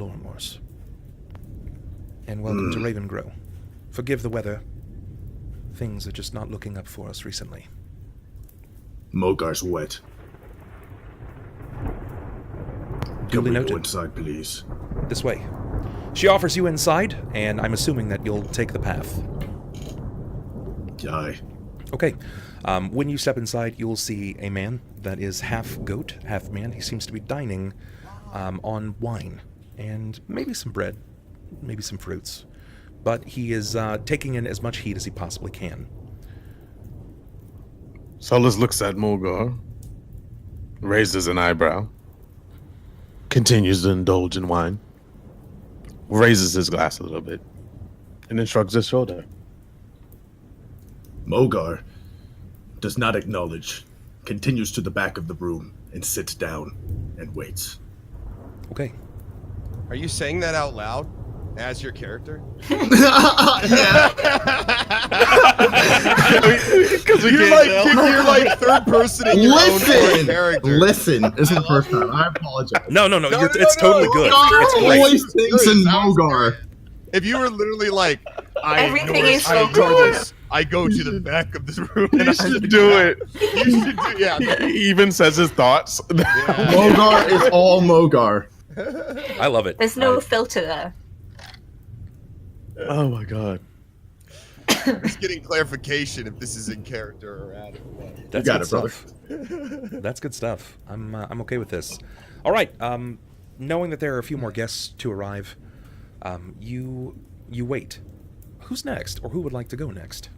Lormors. And welcome to Ravengrow. Forgive the weather. Things are just not looking up for us recently. Mogar's wet. Duly noted. Go inside, please. This way. She offers you inside, and I'm assuming that you'll take the path. Aye. Okay. When you step inside, you'll see a man that is half goat, half man. He seems to be dining on wine and maybe some bread, maybe some fruits. But he is taking in as much heat as he possibly can. Solis looks at Mogar, raises an eyebrow, continues to indulge in wine, raises his glass a little bit, and then shrugs his shoulder. Mogar does not acknowledge, continues to the back of the room, and sits down and waits. Okay. Are you saying that out loud as your character? Because you're like third person in your own character. Listen, this is the first time. I apologize. No, it's totally good. It's great. Always thinks in Mogar. If you were literally like, Everything is so good. I go to the back of this room. And You should do it. You should do, yeah. He even says his thoughts. Mogar is all Mogar. I love it. There's no filter there. Oh my god. Just getting clarification if this is in character or out of what. That's You got good it, brother. stuff. That's good stuff. I'm okay with this. All right. Knowing that there are a few more guests to arrive, you wait. Who's next, or who would like to go next?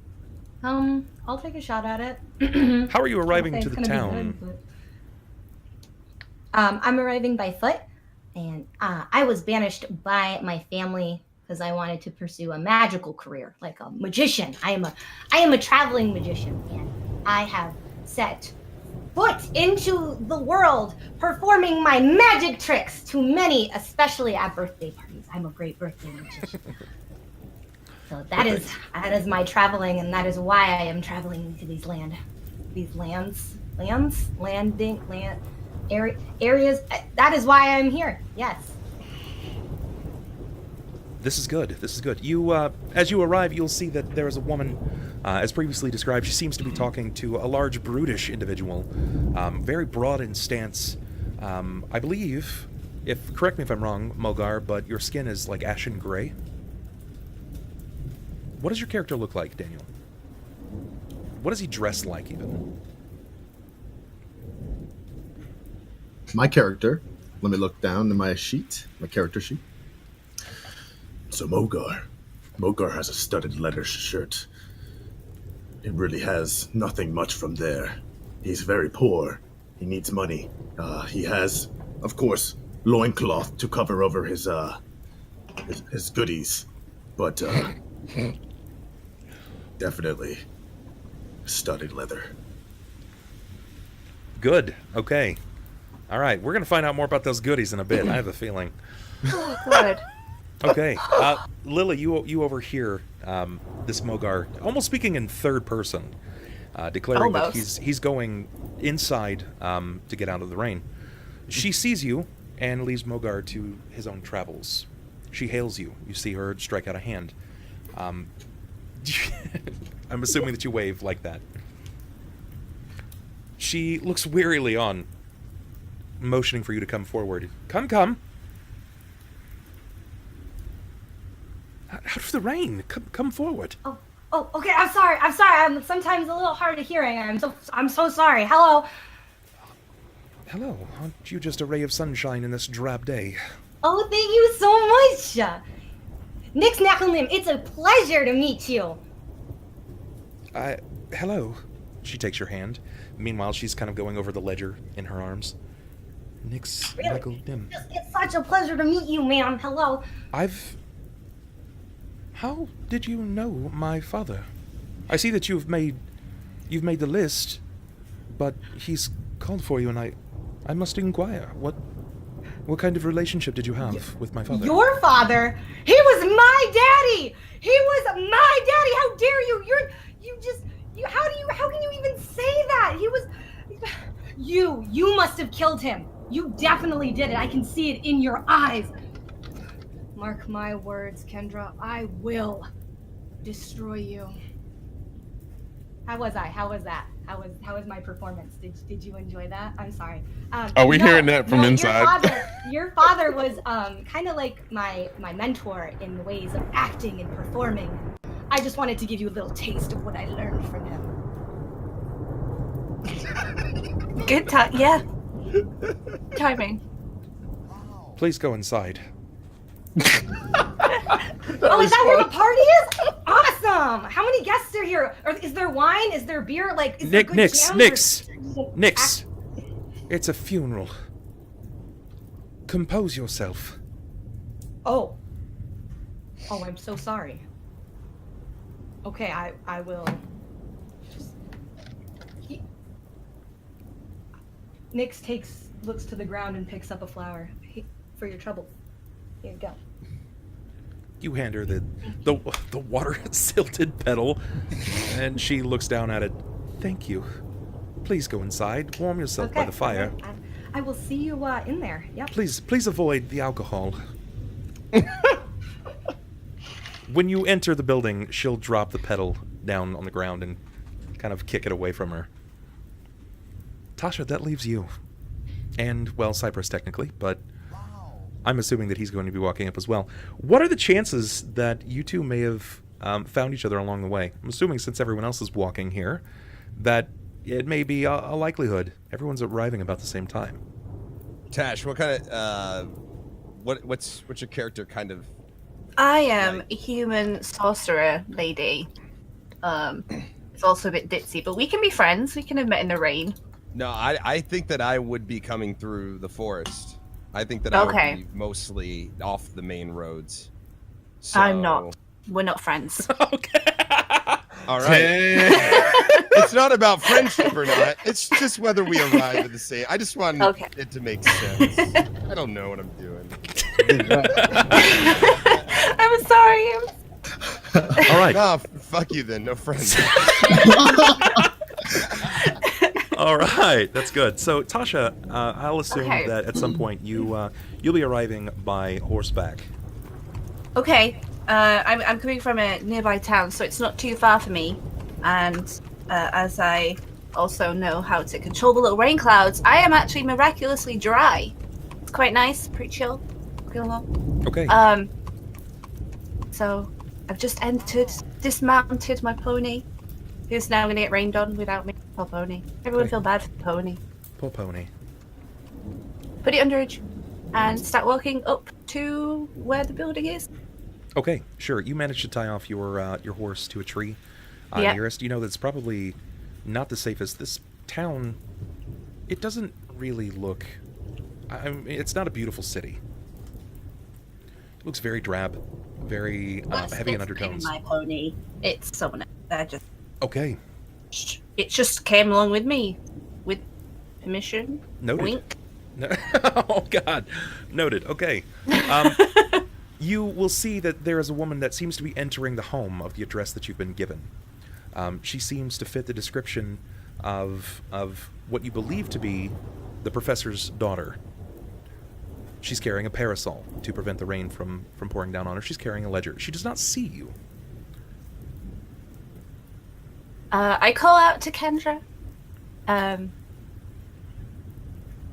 I'll take a shot at it. How are you arriving Okay, to it's the gonna be town? good, but- I'm arriving by foot, and I was banished by my family because I wanted to pursue a magical career, like a magician. I am a traveling magician, and I have set foot into the world, performing my magic tricks to many, especially at birthday parties. I'm a great birthday magician. So that is my traveling, and that is why I am traveling to these areas. That is why I'm here. Yes. This is good. This is good. You, as you arrive, you'll see that there is a woman, as previously described. She seems to be talking to a large, brutish individual, very broad in stance. I believe, correct me if I'm wrong, Mogar, but your skin is like ashen gray. What does your character look like, Daniel? What does he dress like, even? My character, let me look down in my sheet, my character sheet. So Mogar has a studded leather shirt. It really has nothing much from there. He's very poor. He needs money. He has, of course, loincloth to cover over his goodies. But, definitely studded leather. Good. Okay. All right. We're going to find out more about those goodies in a bit. I have a feeling. Oh, good. Okay. Lily, you overhear this Mogar almost speaking in third person, declaring that he's going inside to get out of the rain. She sees you and leaves Mogar to his own travels. She hails you. You see her strike out a hand. I'm assuming that you wave like that. She looks wearily on, motioning for you to come forward. Come. Out of the rain. Come forward. Oh, okay. I'm sorry. I'm sometimes a little hard of hearing. I'm so sorry. Hello. Aren't you just a ray of sunshine in this drab day? Oh, thank you so much. Nix Nakulim, it's a pleasure to meet you. Hello. She takes your hand. Meanwhile, she's kind of going over the ledger in her arms. Nix Nakulim. It's such a pleasure to meet you, ma'am. Hello. How did you know my father? I see that you've made the list, but he's called for you, and I must inquire. What kind of relationship did you have with my father? Your father? He was my daddy. He was my daddy. How dare you? How can you even say that? He was. You must have killed him. You definitely did it. I can see it in your eyes. Mark my words, Kendra. I will destroy you. How was I? How was that? How was my performance? Did you enjoy that? I'm sorry. Are we hearing that from inside? Your father was kind of like my mentor in the ways of acting and performing. I just wanted to give you a little taste of what I learned from him. Good time. Yeah. Timing. Please go inside. Oh, is that where the party is? Awesome! How many guests are here? Or is there wine? Is there beer? Like, is there good jams Nix. It's a funeral. Compose yourself. Oh, I'm so sorry. Okay, I will. Nix looks to the ground and picks up a flower. For your trouble. Here you go. You hand her the water silted petal, and she looks down at it. Thank you. Please go inside. Warm yourself by the fire. I will see you in there. Yep. Please avoid the alcohol. When you enter the building, she'll drop the petal down on the ground and kind of kick it away from her. Tasha, that leaves you. And, well, Cypress technically, but I'm assuming that he's going to be walking up as well. What are the chances that you two may have found each other along the way? I'm assuming since everyone else is walking here, that it may be a likelihood. Everyone's arriving about the same time. Tash, what kind of what's your character kind of? I am a human sorcerer lady. It's also a bit ditzy, but we can be friends. We can have met in the rain. No, I think that I would be coming through the forest. I think that I would be mostly off the main roads. So... I'm not. We're not friends. Okay. All right. It's not about friendship or not. It's just whether we arrive at the same. I just want it to make sense. I don't know what I'm doing. I'm sorry. All right. No, fuck you then. No friends. All right, that's good. So, Tasha, I'll assume that at some point you'll be arriving by horseback. Okay. I'm coming from a nearby town, so it's not too far for me. And as I also know how to control the little rain clouds, I am actually miraculously dry. It's quite nice, pretty chill. Feel along. Okay. So I've just dismounted my pony, who's now going to get rained on without me. Poor pony. Everyone feel bad for the pony. Poor pony. Put it underage and start walking up to where the building is. Okay, sure. You managed to tie off your horse to a tree nearest. You know that's probably not the safest. This town, it doesn't really look. I mean, it's not a beautiful city. It looks very drab, very heavy in undertones. My pony. It's someone. Okay. It just came along with me, with permission. Noted. Wink. No. Oh God. Noted. Okay. You will see that there is a woman that seems to be entering the home of the address that you've been given. She seems to fit the description of what you believe to be the professor's daughter. She's carrying a parasol to prevent the rain from pouring down on her. She's carrying a ledger. She does not see you. I call out to Kendra.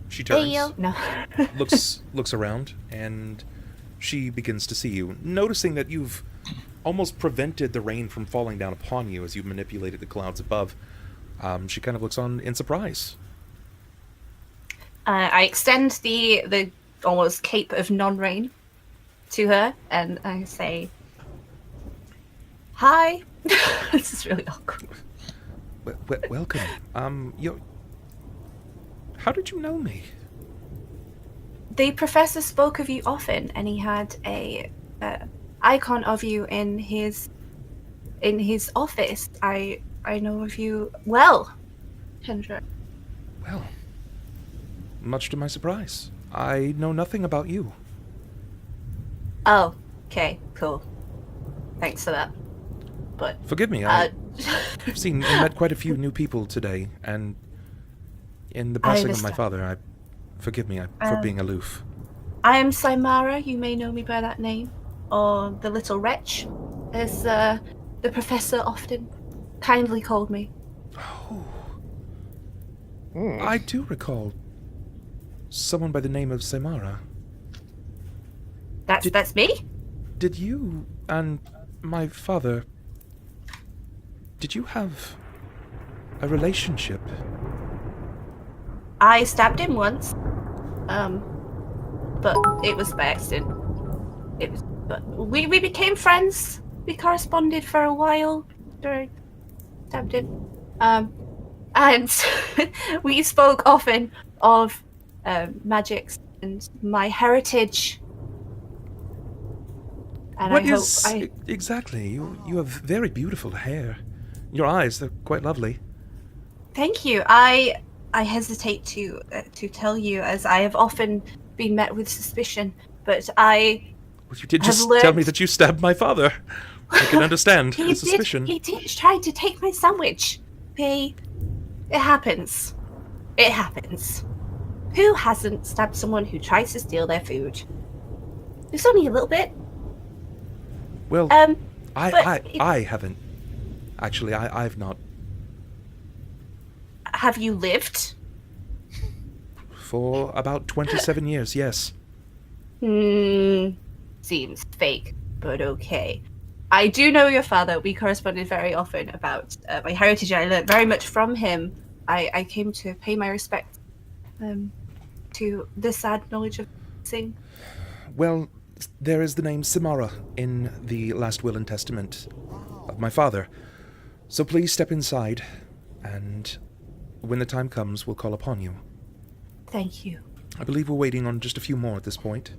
She turns, Ayo. No. looks around, and she begins to see you, noticing that you've almost prevented the rain from falling down upon you as you manipulated the clouds above. She kind of looks on in surprise. I extend the almost cape of non-rain to her, and I say, "Hi." This is really awkward. Welcome. How did you know me? The professor spoke of you often, and he had a icon of you in his office. I know of you well, Kendra. Well, much to my surprise, I know nothing about you. Oh, okay, cool. Thanks for that. But forgive me, I've seen and met quite a few new people today, and in the passing of my father, forgive me for being aloof. I am Symarra. You may know me by that name. or the little wretch, as the professor often kindly called me. Oh. I do recall someone by the name of Symarra. That's me? Did you and my father... Did you have a relationship? I stabbed him once, but it was by accident. But we became friends. We corresponded for a while during stabbed him, and we spoke often of magics and my heritage. And What is exactly? You have very beautiful hair. Your eyes, they're quite lovely. Thank you. I hesitate to tell you, as I have often been met with suspicion, but Well, you did just tell me that you stabbed my father. I can understand the suspicion. He did try to take my sandwich. It happens. It happens. Who hasn't stabbed someone who tries to steal their food? It's only a little bit. Well, I haven't. Actually, I've not. Have you lived? For about 27 years, yes. Seems fake, but okay. I do know your father. We corresponded very often about my heritage. I learned very much from him. I came to pay my respect to the sad knowledge of Sing. Well, there is the name Symarra in the last will and testament of my father. So please step inside, and when the time comes, we'll call upon you. Thank you. I believe we're waiting on just a few more at this point.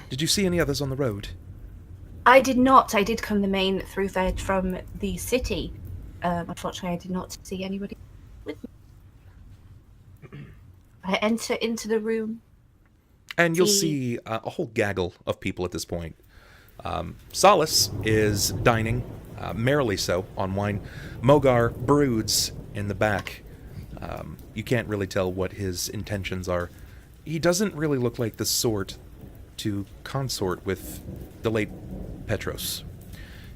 Did you see any others on the road? I did not. I did come the main thoroughfare from the city. Unfortunately, I did not see anybody with me. I enter into the room. And you'll see a whole gaggle of people at this point. Solis is dining, merrily so, on wine. Mogar broods in the back. You can't really tell what his intentions are. He doesn't really look like the sort to consort with the late Petros.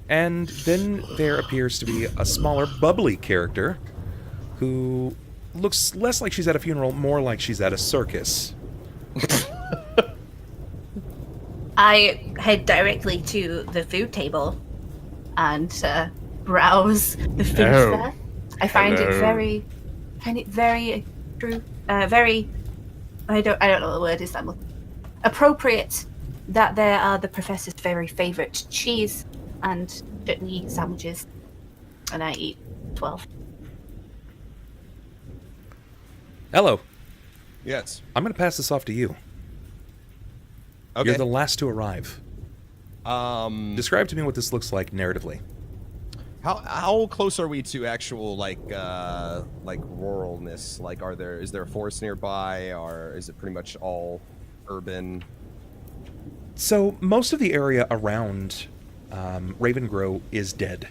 And then there appears to be a smaller, bubbly character who looks less like she's at a funeral, more like she's at a circus. I head directly to the food table and browse the food there. I find it very true, very. I don't know what the word is. I'm looking. Appropriate that there are the professor's very favorite cheese and chutney sandwiches, and I eat 12. Hello. Yes. I'm going to pass this off to you. Okay. You're the last to arrive. Describe to me what this looks like narratively. How close are we to actual like ruralness? Like, is there a forest nearby, or is it pretty much all urban? So most of the area around Ravengrow is dead.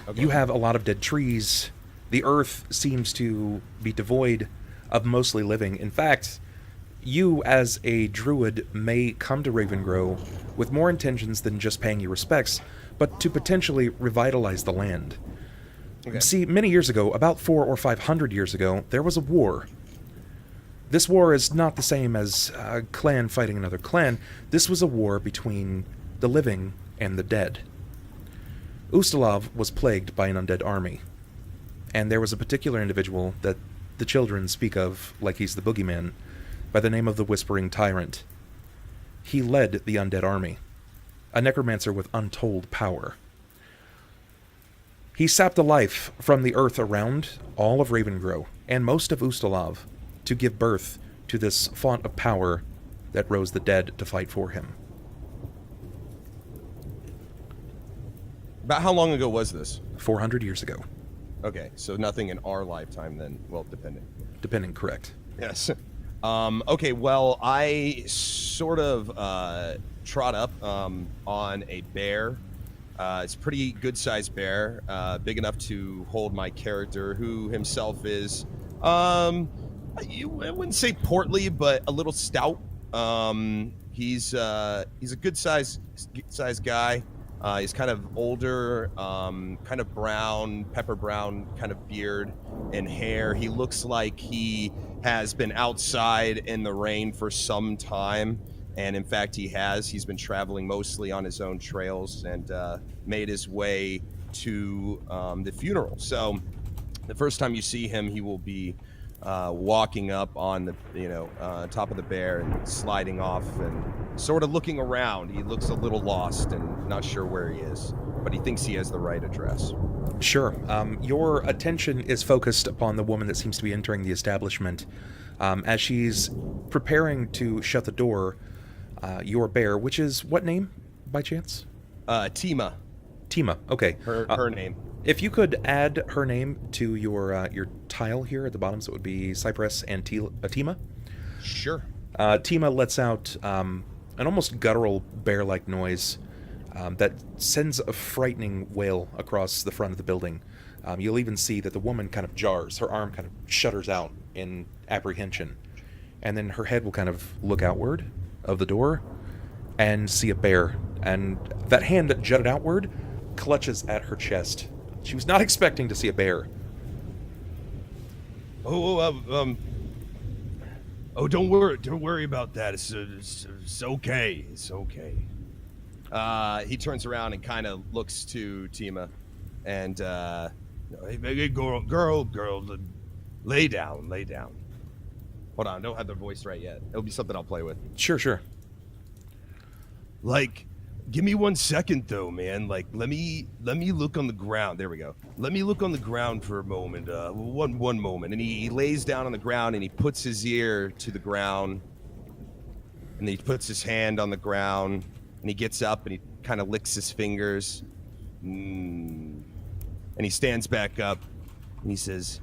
Okay. You have a lot of dead trees. The earth seems to be devoid of mostly living. In fact, you as a druid may come to Ravengrow with more intentions than just paying your respects, but to potentially revitalize the land. Okay. See, many years ago, about 400 or 500 years ago, there was a war. This war is not the same as a clan fighting another clan. This was a war between the living and the dead. Ustalav was plagued by an undead army, and there was a particular individual that the children speak of like he's the boogeyman, by the name of the Whispering Tyrant. He led the undead army, a necromancer with untold power. He sapped the life from the earth around all of Ravengrow and most of Ustalav to give birth to this font of power that rose the dead to fight for him. About how long ago was this? 400 years ago. Okay, so nothing in our lifetime then. Well, depending. Depending, correct. Yes. Okay, well, I sort of trot up on a bear. It's a pretty good-sized bear, big enough to hold my character, who himself is, I wouldn't say portly, but a little stout. He's a good size guy. He's kind of older, kind of brown, pepper brown kind of beard and hair. He looks like he has been outside in the rain for some time. And in fact, he's been traveling mostly on his own trails and made his way to the funeral. So the first time you see him, he will be walking up on the top of the bear and sliding off and sort of looking around. He looks a little lost and not sure where he is, but he thinks he has the right address. Sure. Your attention is focused upon the woman that seems to be entering the establishment. As she's preparing to shut the door, your bear, which is what name, by chance? Tima. Tima, okay. Her name. If you could add her name to your tile here at the bottom, so it would be Cypress and Tima. Sure. Tima lets out an almost guttural bear-like noise that sends a frightening wail across the front of the building. You'll even see that the woman kind of jars. Her arm kind of shudders out in apprehension. And then her head will kind of look outward of the door and see a bear. And that hand that jutted outward clutches at her chest. She was not expecting to see a bear. Oh, don't worry about that. It's okay. It's okay. He turns around and kind of looks to Tima, and hey, girl, lay down. Hold on, I don't have their voice right yet. It'll be something I'll play with. Sure. Like, give me 1 second though, man. Like, let me look on the ground. There we go. Let me look on the ground for a moment. One moment. And he lays down on the ground and he puts his ear to the ground, and he puts his hand on the ground, and he gets up and he kind of licks his fingers, and he stands back up and he says,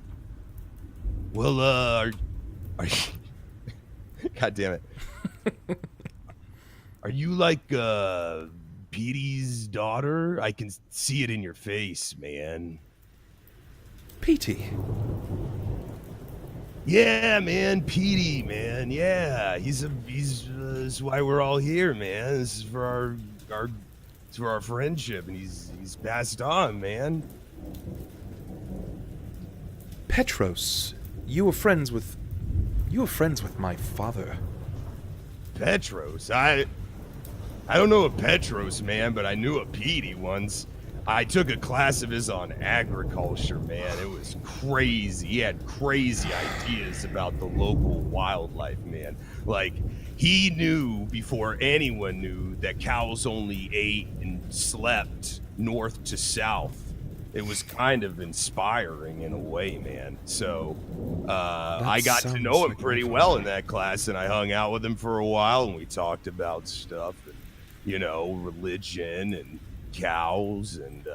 "Well, are God damn it." Are you like Petey's daughter? I can see it in your face, man." Petey? Yeah, man, Petey, man. Yeah, he's this is why we're all here, man. This is for our friendship, and he's passed on, man. Petros, you were friends with my father. Petros? I don't know a Petros, man, but I knew a Petey once. I took a class of his on agriculture, man. It was crazy. He had crazy ideas about the local wildlife, man. Like, he knew before anyone knew that cows only ate and slept north to south. It was kind of inspiring in a way, man. So I got to know him pretty well in that class, and I hung out with him for a while, and we talked about stuff, religion and cows, and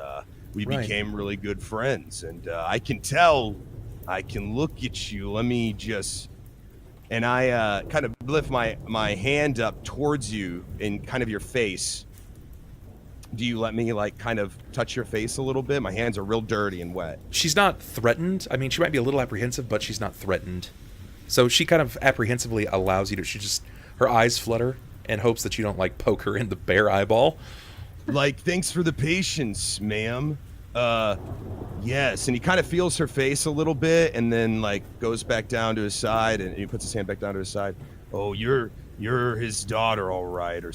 we became really good friends. And I can look at you. Let me just, and I kind of lift my hand up towards you in kind of your face. Do you let me kind of touch your face a little bit? My hands are real dirty and wet. She's not threatened. I mean, she might be a little apprehensive, but she's not threatened. So she kind of apprehensively allows you to, her eyes flutter and hopes that you don't poke her in the bare eyeball. Thanks for the patience, ma'am. Yes. And he kind of feels her face a little bit, and then goes back down to his side, and he puts his hand back down to his side. Oh, you're his daughter, all right, or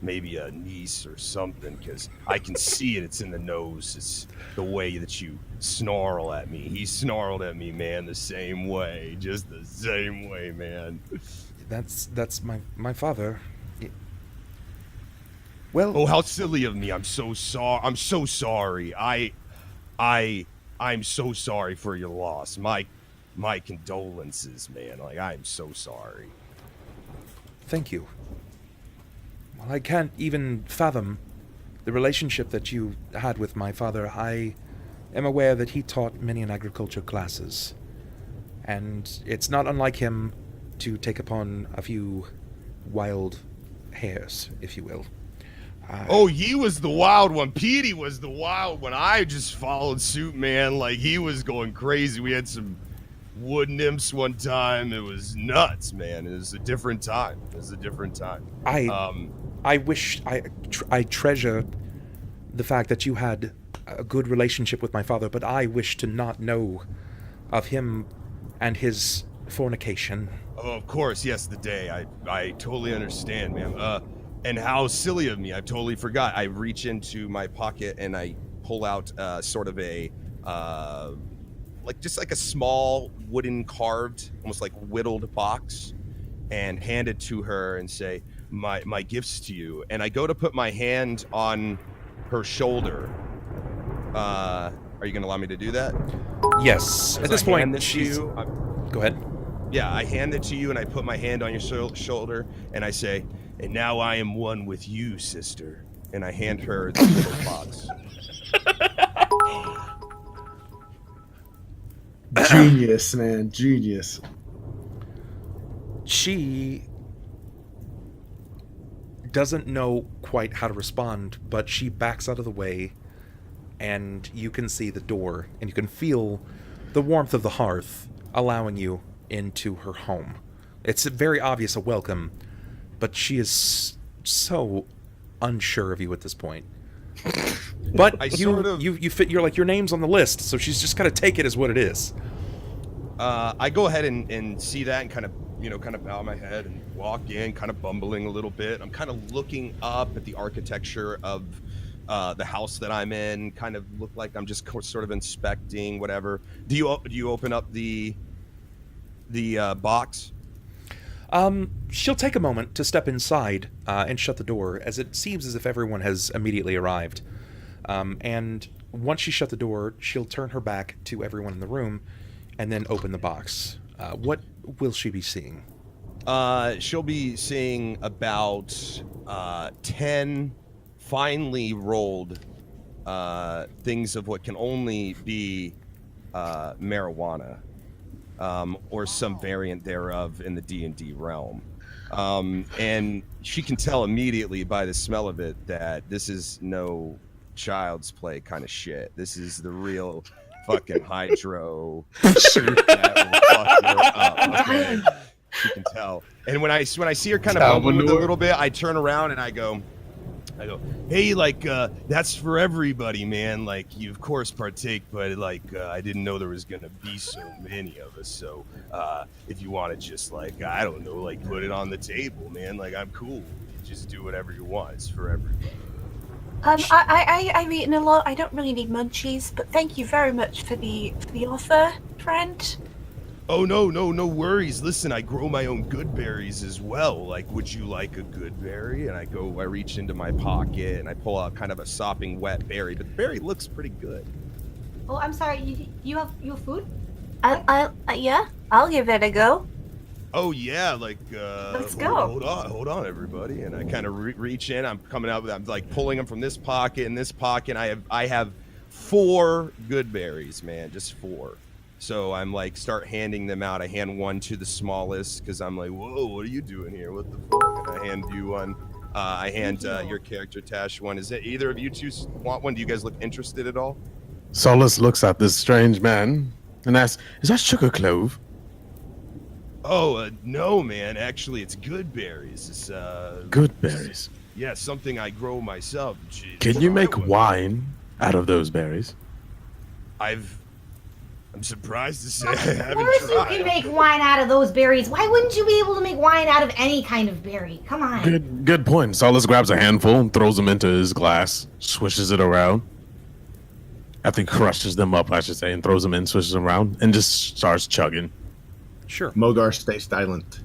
maybe a niece or something, because I can see it. It's in the nose. It's the way that you snarl at me. He snarled at me, man, the same way. Just the same way, man. That's my father. Well, oh, how silly of me. I'm so sorry. I'm so sorry. I'm so sorry for your loss. My condolences, man. I'm so sorry. Thank you. Well, I can't even fathom the relationship that you had with my father. I am aware that he taught many in agriculture classes, and it's not unlike him to take upon a few wild hares, if you will. Oh, he was the wild one. Petey was the wild one. I just followed suit, man. He was going crazy. We had some wood nymphs one time. It was nuts, man. It was a different time. I wish I treasure the fact that you had a good relationship with my father, but I wish to not know of him and his fornication. Oh, of course, yes, the day. I totally understand, ma'am. And how silly of me. I totally forgot. I reach into my pocket and I pull out sort of a just like a small wooden carved, almost like whittled box, and hand it to her and say, my gifts to you. And I go to put my hand on her shoulder. Are you going to allow me to do that? Yes. At this point, she's... Go ahead. Yeah, I hand it to you and I put my hand on your shoulder and I say, and now I am one with you, sister. And I hand her the little box. Genius, man. Genius. She doesn't know quite how to respond, but she backs out of the way, and you can see the door, and you can feel the warmth of the hearth allowing you into her home. It's very obvious a welcome, but she is so unsure of you at this point. But you're like, your name's on the list, so she's just gotta take it as what it is. I go ahead and see that and kind of bow my head and walk in, kind of bumbling a little bit. I'm kind of looking up at the architecture of the house that I'm in, kind of look like I'm just sort of inspecting whatever. Do you open up the box? She'll take a moment to step inside and shut the door, as it seems as if everyone has immediately arrived. And once she shut the door, she'll turn her back to everyone in the room and then open the box. What will she be seeing? She'll be seeing about 10 finely rolled things of what can only be marijuana. Or some variant thereof in the D&D realm. And she can tell immediately by the smell of it that this is no child's play kind of shit. This is the real fucking hydro that will fuck her up. Okay? She can tell. And when I see her kind of bumbling with a little bit, I turn around and I go, hey, that's for everybody, man. Like, you of course partake, but I didn't know there was gonna be so many of us. So, if you want to just I don't know, put it on the table, man. I'm cool. You just do whatever you want. It's for everybody. I've eaten a lot. I don't really need munchies, but thank you very much for the offer, friend. Oh, no worries. Listen, I grow my own good berries as well. Would you like a good berry? And I reach into my pocket and I pull out kind of a sopping wet berry, but the berry looks pretty good. Oh, I'm sorry. You have food? Yeah, I'll give it a go. Oh yeah, let's go. Hold on, everybody. And I kind of reach in. I'm coming out with. I'm pulling them from this pocket and this pocket. I have 4 good berries, man, just 4. So I'm start handing them out. I hand one to the smallest because I'm whoa, what are you doing here? What the fuck? And I hand you one. I hand your character Tash one. Is it either of you two want one? Do you guys look interested at all? Solis looks at this strange man and asks, "Is that sugar clove?" Oh, no, man. Actually, it's good berries. It's good berries. Yeah, something I grow myself. Jeez. Can you make wine out of those berries? I'm surprised to say I haven't Of course tried. you can make wine out of those berries. Why wouldn't you be able to make wine out of any kind of berry? Come on. Good point. Solis grabs a handful and throws them into his glass, swishes it around. After he crushes them up, I should say, and throws them in, swishes them around, and just starts chugging. Sure. Mogar, stay silent.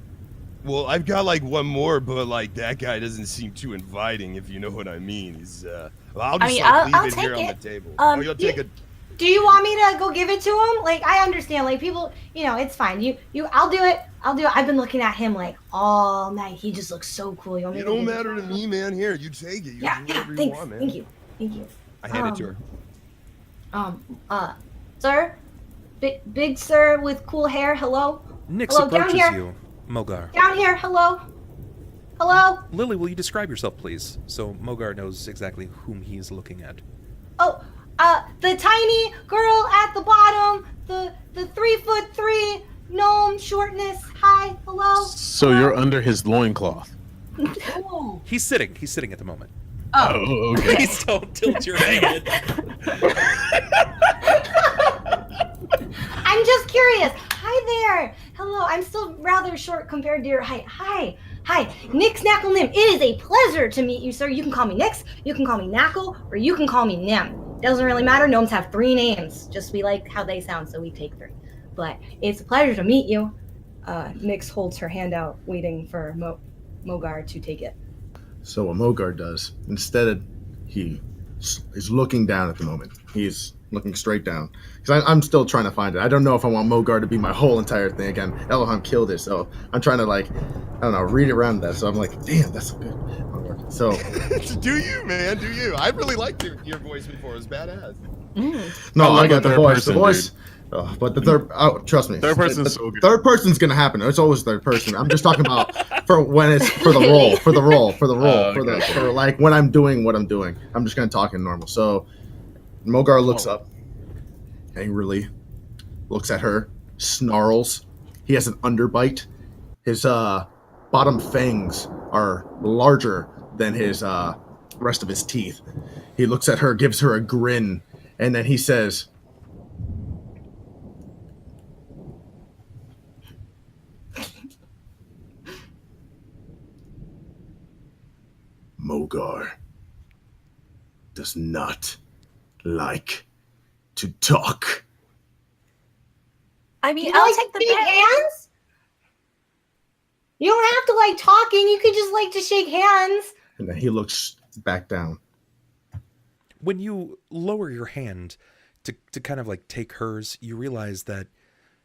Well, I've got one more, but that guy doesn't seem too inviting, if you know what I mean. He's I'll just leave it here on the table. You'll take it. Do you want me to go give it to him? I understand. People, it's fine. I'll do it. I've been looking at him all night. He just looks so cool. It don't matter to me, man. Here, you take it. You do whatever thanks. You want, man. Thank you. I hand it to her. Sir, big sir with cool hair. Hello. Nix Hello, approaches down here. you, Mogar. Down here. Hello. Lily, will you describe yourself, please, so Mogar knows exactly whom he is looking at? Oh, the tiny girl at the bottom, the 3'3" gnome shortness. Hi, hello. So you're under his loincloth. Oh. He's sitting at the moment. Oh, okay. Please don't tilt your head. I'm just curious. Hi there. Hello. I'm still rather short compared to your height. Hi. Nix Knackle Nim. It is a pleasure to meet you, sir. You can call me Nix, you can call me Knackle, or you can call me Nim. Doesn't really matter. Gnomes have 3 names. Just we like how they sound, so we take 3. But it's a pleasure to meet you. Nix holds her hand out, waiting for Mogar to take it. So what Mogar does, instead he is looking down at the moment. He's looking straight down. Because I'm still trying to find it. I don't know if I want Mogar to be my whole entire thing again. Ellohime killed it, so I'm trying to, like, I don't know, read around that. So I'm like, damn, that's so good. Mogar. So Do you, man? Do you? I really liked your voice before. It was badass. no, I I got the third voice. person, The voice. But the third, trust me. Third person's so good. Third person's gonna happen. It's always third person. I'm just talking about for when it's for the role, for like when I'm doing what I'm doing. I'm just gonna talk in normal. So Mogar looks up, angrily, looks at her, snarls. He has an underbite. His bottom fangs are larger than his rest of his teeth. He looks at her, gives her a grin, and then he says, Mogar does not like to talk. I mean, You I'll like take the to shake bet. hands? You don't have to like talking. You could just like to shake hands. And then he looks back down. When you lower your hand to kind of like take hers, you realize that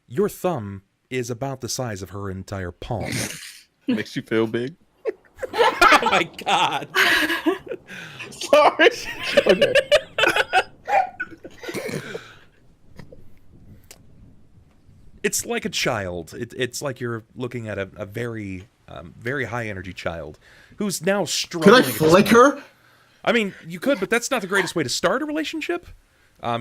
your thumb is about the size of her entire palm. Makes you feel big. Oh my god. Sorry. Okay. It's like a child. It's like you're looking at a very, very high energy child who's now Could struggling. I flick her? I mean, you could, but that's not the greatest way to start a relationship.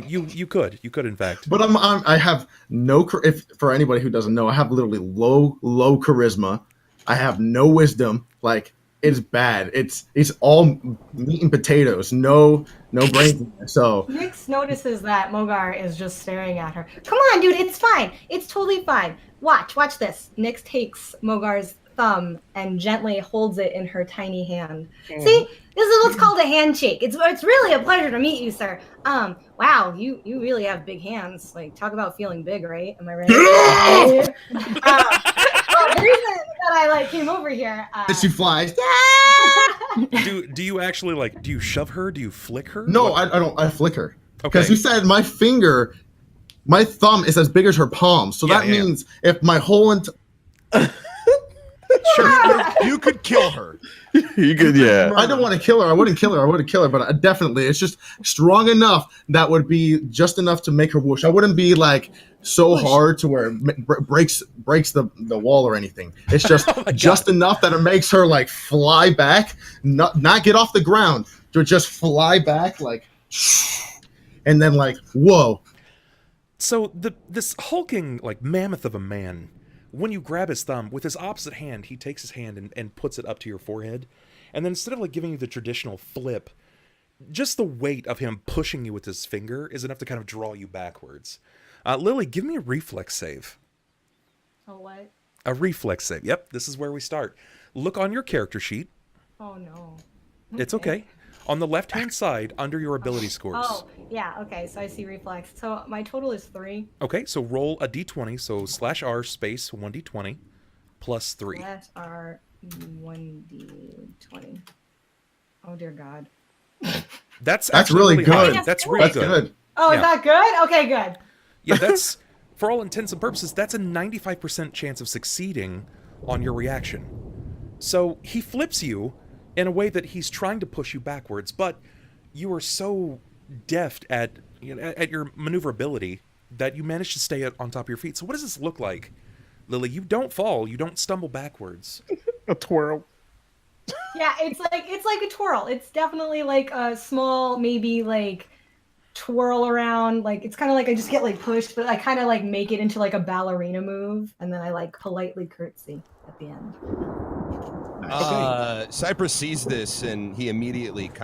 You could in fact. But I have no. If for anybody who doesn't know, I have literally low charisma. I have no wisdom. Like, it's bad. It's all meat and potatoes. No brain. So Nix notices that Mogar is just staring at her. Come on, dude, it's fine. It's totally fine. Watch this. Nix takes Mogar's thumb and gently holds it in her tiny hand. See, this is what's called a handshake. It's really a pleasure to meet you, sir. Wow, you really have big hands. Like, talk about feeling big, right? Am I right? Well, the reason that I came over here. and she flies. Do you actually do you shove her? Do you flick her? No, What- I don't. I flick her Okay. because you said my thumb is as big as her palm. So Yeah, that yeah. means if my whole You could kill her. You could, yeah. I don't want to kill her. I wouldn't kill her. But definitely, it's just strong enough that would be just enough to make her whoosh. I wouldn't be like so hard to where it breaks the wall or anything. It's just just enough that it makes her like fly back, not get off the ground, to just fly back like, and then like whoa. So this hulking mammoth of a man, when you grab his thumb with his opposite hand, he takes his hand and puts it up to your forehead, and then instead of giving you the traditional flip, just the weight of him pushing you with his finger is enough to kind of draw you backwards. Lily, give me a reflex save. Oh, what? A reflex save. Yep, this is where we start. Look on your character sheet. Oh, no. It's okay. On the left-hand side, under your ability scores. Oh, yeah, okay, so I see reflex. So my total is 3. Okay, so roll a d20, so /r space 1d20 plus 3. That's our 1d20. Oh, dear God. That's really good. That's really That's good. good. Oh, Yeah. is that good? Okay, good. Yeah, that's, for all intents and purposes, that's a 95% chance of succeeding on your reaction. So he flips you in a way that he's trying to push you backwards, but you are so deft at your maneuverability that you manage to stay on top of your feet. So what does this look like, Lily? You don't fall. You don't stumble backwards. A twirl. Yeah, it's like a twirl. It's definitely like a small, maybe like twirl around. Like it's kind of like I just get like pushed, but I kind of like make it into like a ballerina move, and then I like politely curtsy at the end. Cypress sees this and he immediately kind